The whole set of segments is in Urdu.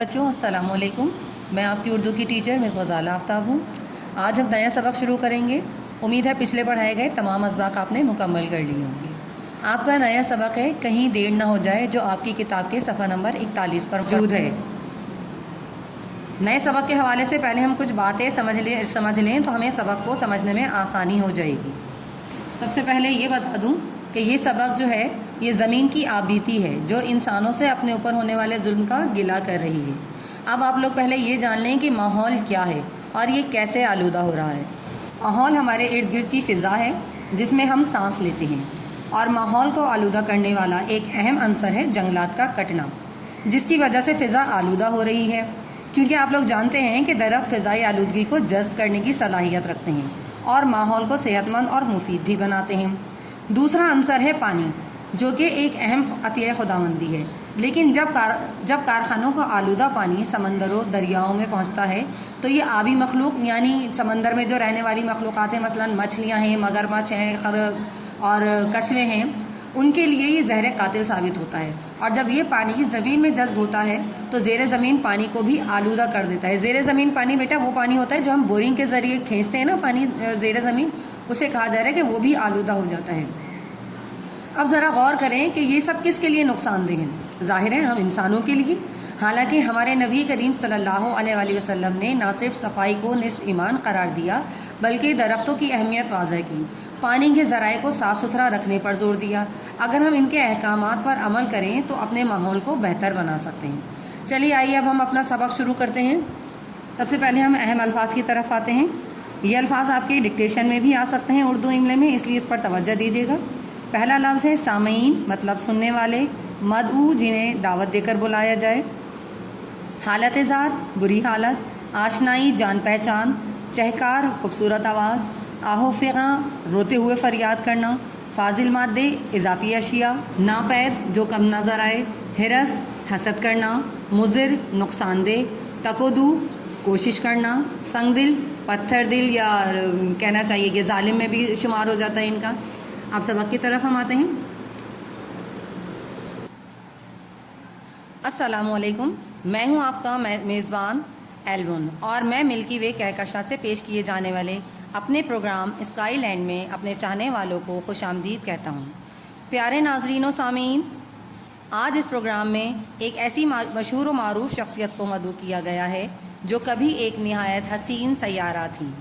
بچوں السلام علیکم. میں آپ کی اردو کی ٹیچر مس غزالہ آفتاب ہوں. آج ہم نیا سبق شروع کریں گے. امید ہے پچھلے پڑھائے گئے تمام اسباق آپ نے مکمل کر لیے ہوں گے. آپ کا نیا سبق ہے کہیں دیر نہ ہو جائے، جو آپ کی کتاب کے صفحہ نمبر 41 پر موجود ہے. نئے سبق کے حوالے سے پہلے ہم کچھ باتیں سمجھ لیں تو ہمیں سبق کو سمجھنے میں آسانی ہو جائے گی. سب سے پہلے یہ بتا دوں کہ یہ سبق جو ہے یہ زمین کی آبیتی ہے جو انسانوں سے اپنے اوپر ہونے والے ظلم کا گلہ کر رہی ہے. اب آپ لوگ پہلے یہ جان لیں کہ ماحول کیا ہے اور یہ کیسے آلودہ ہو رہا ہے. ماحول ہمارے ارد گرد کی فضا ہے جس میں ہم سانس لیتے ہیں، اور ماحول کو آلودہ کرنے والا ایک اہم عنصر ہے جنگلات کا کٹنا، جس کی وجہ سے فضا آلودہ ہو رہی ہے. کیونکہ آپ لوگ جانتے ہیں کہ درخت فضائی آلودگی کو جذب کرنے کی صلاحیت رکھتے ہیں اور ماحول کو صحت مند اور مفید بھی بناتے ہیں. دوسرا عنصر ہے پانی، جو کہ ایک اہم عطیہ خداوندی ہے. لیکن جب کارخانوں کا آلودہ پانی سمندروں دریاؤں میں پہنچتا ہے تو یہ آبی مخلوق یعنی سمندر میں جو رہنے والی مخلوقات ہیں، مثلا مچھلیاں ہیں، مگرمچھ ہیں اور کچھوے ہیں، ان کے لیے یہ زہر قاتل ثابت ہوتا ہے. اور جب یہ پانی زمین میں جذب ہوتا ہے تو زیر زمین پانی کو بھی آلودہ کر دیتا ہے. زیر زمین پانی بیٹا وہ پانی ہوتا ہے جو ہم بورنگ کے ذریعے کھینچتے ہیں نا پانی زیر زمین، اسے کہا جا رہا ہے کہ وہ بھی آلودہ ہو جاتا ہے. اب ذرا غور کریں کہ یہ سب کس کے لیے نقصان دہ ہیں. ظاہر ہے ہم انسانوں کے لیے. حالانکہ ہمارے نبی کریم صلی اللہ علیہ وآلہ وسلم نے نہ صرف صفائی کو نصف ایمان قرار دیا بلکہ درختوں کی اہمیت واضح کی، پانی کے ذرائع کو صاف ستھرا رکھنے پر زور دیا. اگر ہم ان کے احکامات پر عمل کریں تو اپنے ماحول کو بہتر بنا سکتے ہیں. چلیے آئیے اب ہم اپنا سبق شروع کرتے ہیں. سب سے پہلے ہم اہم الفاظ کی طرف آتے ہیں. یہ الفاظ آپ کے ڈکٹیشن میں بھی آ سکتے ہیں اردو املے میں، اس لیے اس پر توجہ دیجیے گا. پہلا لفظ ہے سامعین، مطلب سننے والے. مدعو، جنہیں دعوت دے کر بلایا جائے. حالت زار، بری حالت. آشنائی، جان پہچان. چہکار، خوبصورت آواز. آہو فغاں، روتے ہوئے فریاد کرنا. فاضل مادے، اضافی اشیاء. ناپید، جو کم نظر آئے. ہرس، حسد کرنا. مضر، نقصان دہ. تکودو، کوشش کرنا. سنگ دل، پتھر دل، یا کہنا چاہیے کہ ظالم میں بھی شمار ہو جاتا ہے ان کا. اب سبق کی طرف ہم آتے ہیں. السلام علیکم. میں ہوں آپ کا میزبان ایلون، اور میں ملکی وے کہکشاں سے پیش کیے جانے والے اپنے پروگرام اسکائی لینڈ میں اپنے چاہنے والوں کو خوش آمدید کہتا ہوں. پیارے ناظرین و سامعین، آج اس پروگرام میں ایک ایسی مشہور و معروف شخصیت کو مدعو کیا گیا ہے جو کبھی ایک نہایت حسین سیارہ تھیں.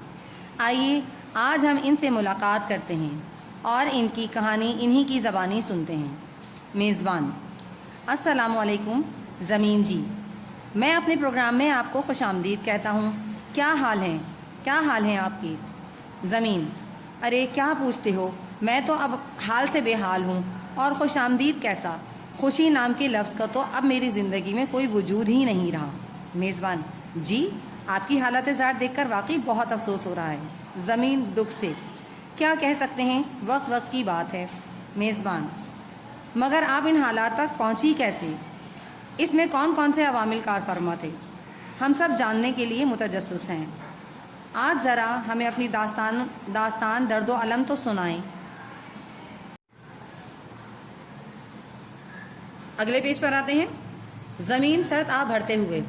آئیے آج ہم ان سے ملاقات کرتے ہیں اور ان کی کہانی انہی کی زبانی سنتے ہیں. میزبان: السلام علیکم زمین جی، میں اپنے پروگرام میں آپ کو خوش آمدید کہتا ہوں. کیا حال ہیں آپ کی؟ زمین: ارے کیا پوچھتے ہو، میں تو اب حال سے بے حال ہوں، اور خوش آمدید کیسا، خوشی نام کے لفظ کا تو اب میری زندگی میں کوئی وجود ہی نہیں رہا. میزبان: جی آپ کی حالت زار دیکھ کر واقعی بہت افسوس ہو رہا ہے. زمین دکھ سے: کیا کہہ سکتے ہیں، وقت کی بات ہے. میزبان: مگر آپ ان حالات تک پہنچی کیسے؟ اس میں کون کون سے عوامل کار فرما تھے؟ ہم سب جاننے کے لیے متجسس ہیں. آج ذرا ہمیں اپنی داستان درد و الم تو سنائیں. اگلے پیج پر آتے ہیں. زمین سرد آ بھرتے ہوئے: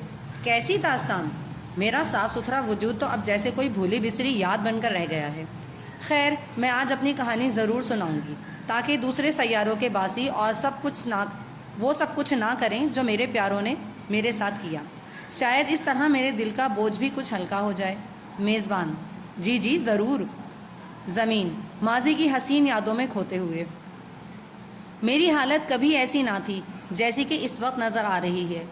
کیسی داستان، میرا صاف ستھرا وجود تو اب جیسے کوئی بھولی بسری یاد بن کر رہ گیا ہے. خیر، میں آج اپنی کہانی ضرور سناؤں گی تاکہ دوسرے سیاروں کے باسی اور وہ سب کچھ نہ کریں جو میرے پیاروں نے میرے ساتھ کیا. شاید اس طرح میرے دل کا بوجھ بھی کچھ ہلکا ہو جائے. میزبان: جی ضرور. زمین ماضی کی حسین یادوں میں کھوتے ہوئے: میری حالت کبھی ایسی نہ تھی جیسی کہ اس وقت نظر آ رہی ہے.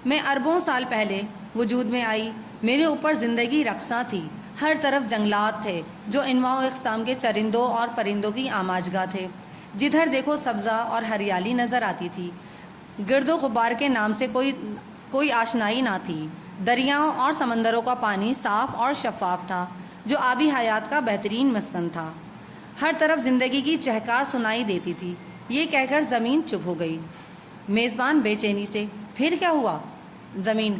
میں اربوں سال پہلے وجود میں آئی. میرے اوپر زندگی رقصاں تھی. ہر طرف جنگلات تھے جو انواع و اقسام کے چرندوں اور پرندوں کی آماجگاہ تھے. جدھر دیکھو سبزہ اور ہریالی نظر آتی تھی. گرد و غبار کے نام سے کوئی آشنائی نہ تھی. دریاؤں اور سمندروں کا پانی صاف اور شفاف تھا جو آبی حیات کا بہترین مسکن تھا. ہر طرف زندگی کی چہکار سنائی دیتی تھی. یہ کہہ کر زمین چپ ہو گئی. میزبان بے چینی سے: پھر کیا ہوا؟ زمین: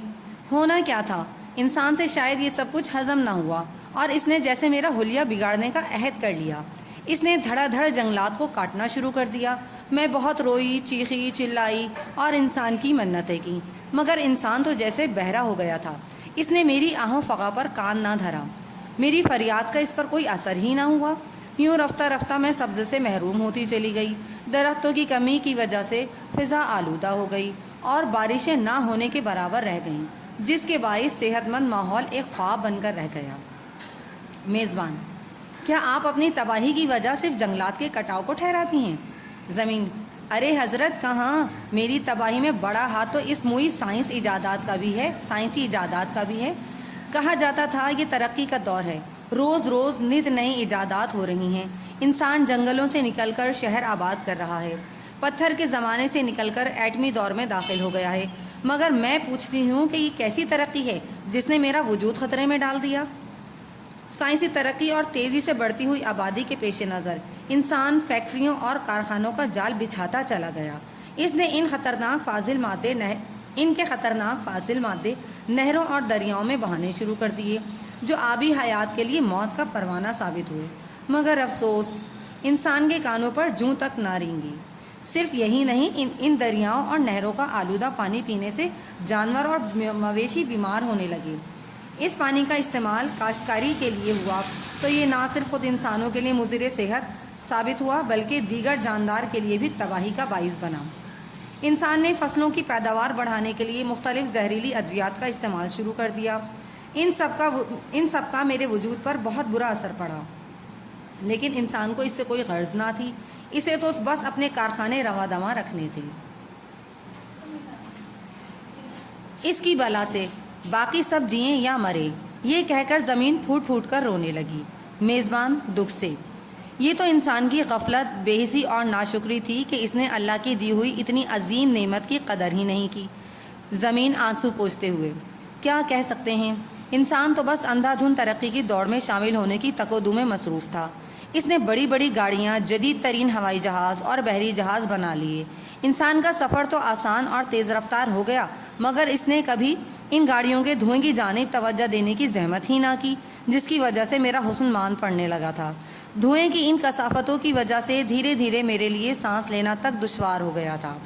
ہونا کیا تھا، انسان سے شاید یہ سب کچھ ہضم نہ ہوا اور اس نے جیسے میرا حلیہ بگاڑنے کا عہد کر لیا. اس نے دھڑا دھڑ جنگلات کو کاٹنا شروع کر دیا. میں بہت روئی، چیخی، چلائی اور انسان کی منتیں کی. مگر انسان تو جیسے بہرا ہو گیا تھا. اس نے میری آہو فغاں پر کان نہ دھرا. میری فریاد کا اس پر کوئی اثر ہی نہ ہوا. یوں رفتہ رفتہ میں سبزے سے محروم ہوتی چلی گئی. درختوں کی کمی کی وجہ سے فضا آلودہ ہو گئی اور بارشیں نہ ہونے کے برابر رہ گئیں، جس کے باعث صحت مند ماحول ایک خواب بن کر رہ گیا. میزبان: کیا آپ اپنی تباہی کی وجہ صرف جنگلات کے کٹاؤ کو ٹھہراتی ہیں؟ زمین: ارے حضرت کہاں، میری تباہی میں بڑا ہاتھ تو اس موئی سائنسی ایجادات کا بھی ہے. کہا جاتا تھا یہ ترقی کا دور ہے، روز روز نت نئی ایجادات ہو رہی ہیں. انسان جنگلوں سے نکل کر شہر آباد کر رہا ہے، پتھر کے زمانے سے نکل کر ایٹمی دور میں داخل ہو گیا ہے. مگر میں پوچھتی ہوں کہ یہ کیسی ترقی ہے جس نے میرا وجود خطرے میں ڈال دیا؟ سائنسی ترقی اور تیزی سے بڑھتی ہوئی آبادی کے پیش نظر انسان فیکٹریوں اور کارخانوں کا جال بچھاتا چلا گیا. اس نے ان کے خطرناک فاضل مادے نہروں اور دریاؤں میں بہانے شروع کر دیے، جو آبی حیات کے لیے موت کا پروانہ ثابت ہوئے. مگر افسوس، انسان کے کانوں پر جوں تک نہ رینگی. صرف یہی نہیں، ان دریاؤں اور نہروں کا آلودہ پانی پینے سے جانور اور مویشی بیمار ہونے لگے. اس پانی کا استعمال کاشتکاری کے لیے ہوا تو یہ نہ صرف خود انسانوں کے لیے مضر صحت ثابت ہوا بلکہ دیگر جاندار کے لیے بھی تباہی کا باعث بنا. انسان نے فصلوں کی پیداوار بڑھانے کے لیے مختلف زہریلی ادویات کا استعمال شروع کر دیا. ان سب کا میرے وجود پر بہت برا اثر پڑا، لیکن انسان کو اس سے کوئی غرض نہ تھی. اسے تو بس اپنے کارخانے رواں دواں رکھنے تھے. اس کی بلا سے باقی سب جئیں یا مرے، یہ کہہ کر زمین پھوٹ پھوٹ کر رونے لگی. میزبان دکھ سے: یہ تو انسان کی غفلت، بے حسی اور ناشکری تھی کہ اس نے اللہ کی دی ہوئی اتنی عظیم نعمت کی قدر ہی نہیں کی. زمین آنسو پوچھتے ہوئے: کیا کہہ سکتے ہیں، انسان تو بس اندھا دھند ترقی کی دوڑ میں شامل ہونے کی تکودو میں مصروف تھا. اس نے بڑی بڑی گاڑیاں، جدید ترین ہوائی جہاز اور بحری جہاز بنا لیے. انسان کا سفر تو آسان اور تیز رفتار ہو گیا، مگر اس نے کبھی ان گاڑیوں کے دھوئیں کی جانب توجہ دینے کی زحمت ہی نہ کی، جس کی وجہ سے میرا حسن مان پڑنے لگا تھا. دھوئیں کی ان کثافتوں کی وجہ سے دھیرے دھیرے میرے لیے سانس لینا تک دشوار ہو گیا تھا.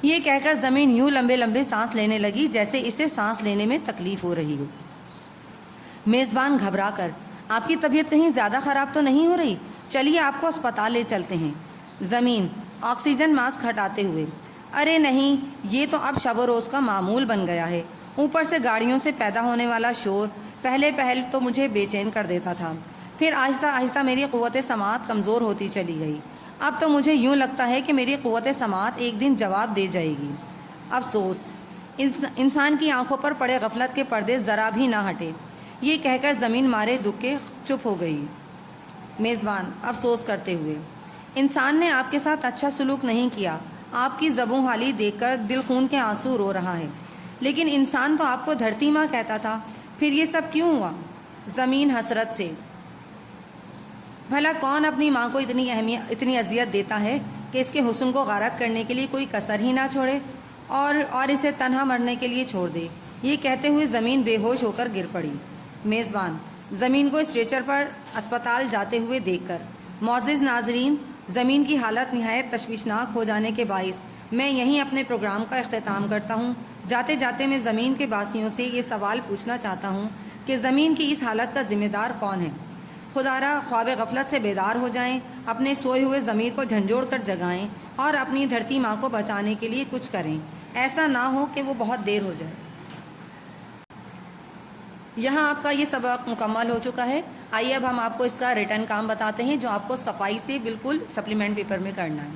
یہ کہہ کر زمین یوں لمبے لمبے سانس لینے لگی جیسے اسے سانس لینے میں تکلیف ہو رہی ہو. میزبان گھبرا کر: آپ کی طبیعت کہیں زیادہ خراب تو نہیں ہو رہی؟ چلیے آپ کو اسپتال لے چلتے ہیں. زمین آکسیجن ماسک ہٹاتے ہوئے: ارے نہیں، یہ تو اب شب و روز کا معمول بن گیا ہے. اوپر سے گاڑیوں سے پیدا ہونے والا شور پہلے تو مجھے بے چین کر دیتا تھا، پھر آہستہ آہستہ میری قوت سماعت کمزور ہوتی چلی گئی. اب تو مجھے یوں لگتا ہے کہ میری قوت سماعت ایک دن جواب دے جائے گی. افسوس، انسان کی آنکھوں پر پڑے غفلت کے پردے ذرا بھی نہ ہٹے. یہ کہہ کر زمین مارے دکھ کے چپ ہو گئی. میزبان افسوس کرتے ہوئے: انسان نے آپ کے ساتھ اچھا سلوک نہیں کیا. آپ کی زبوں حالی دیکھ کر دل خون کے آنسو رو رہا ہے. لیکن انسان تو آپ کو دھرتی ماں کہتا تھا، پھر یہ سب کیوں ہوا؟ زمین حسرت سے: بھلا کون اپنی ماں کو اتنی اذیت دیتا ہے کہ اس کے حسن کو غارت کرنے کے لیے کوئی کسر ہی نہ چھوڑے اور اسے تنہا مرنے کے لیے چھوڑ دے؟ یہ کہتے ہوئے زمین بے ہوش ہو کر گر پڑی. میزبان زمین کو اسٹریچر پر اسپتال جاتے ہوئے دیکھ کر: معزز ناظرین، زمین کی حالت نہایت تشویشناک ہو جانے کے باعث میں یہیں اپنے پروگرام کا اختتام کرتا ہوں. جاتے جاتے میں زمین کے باسیوں سے یہ سوال پوچھنا چاہتا ہوں کہ زمین کی اس حالت کا ذمہ دار کون ہے؟ خدارا خواب غفلت سے بیدار ہو جائیں، اپنے سوئے ہوئے ضمیر کو جھنجھوڑ کر جگائیں اور اپنی دھرتی ماں کو بچانے کے لیے کچھ کریں. ایسا نہ ہو کہ وہ بہت دیر ہو جائے. یہاں آپ کا یہ سبق مکمل ہو چکا ہے. آئیے اب ہم آپ کو اس کا ریٹن کام بتاتے ہیں جو آپ کو صفائی سے بالکل سپلیمنٹ پیپر میں کرنا ہے.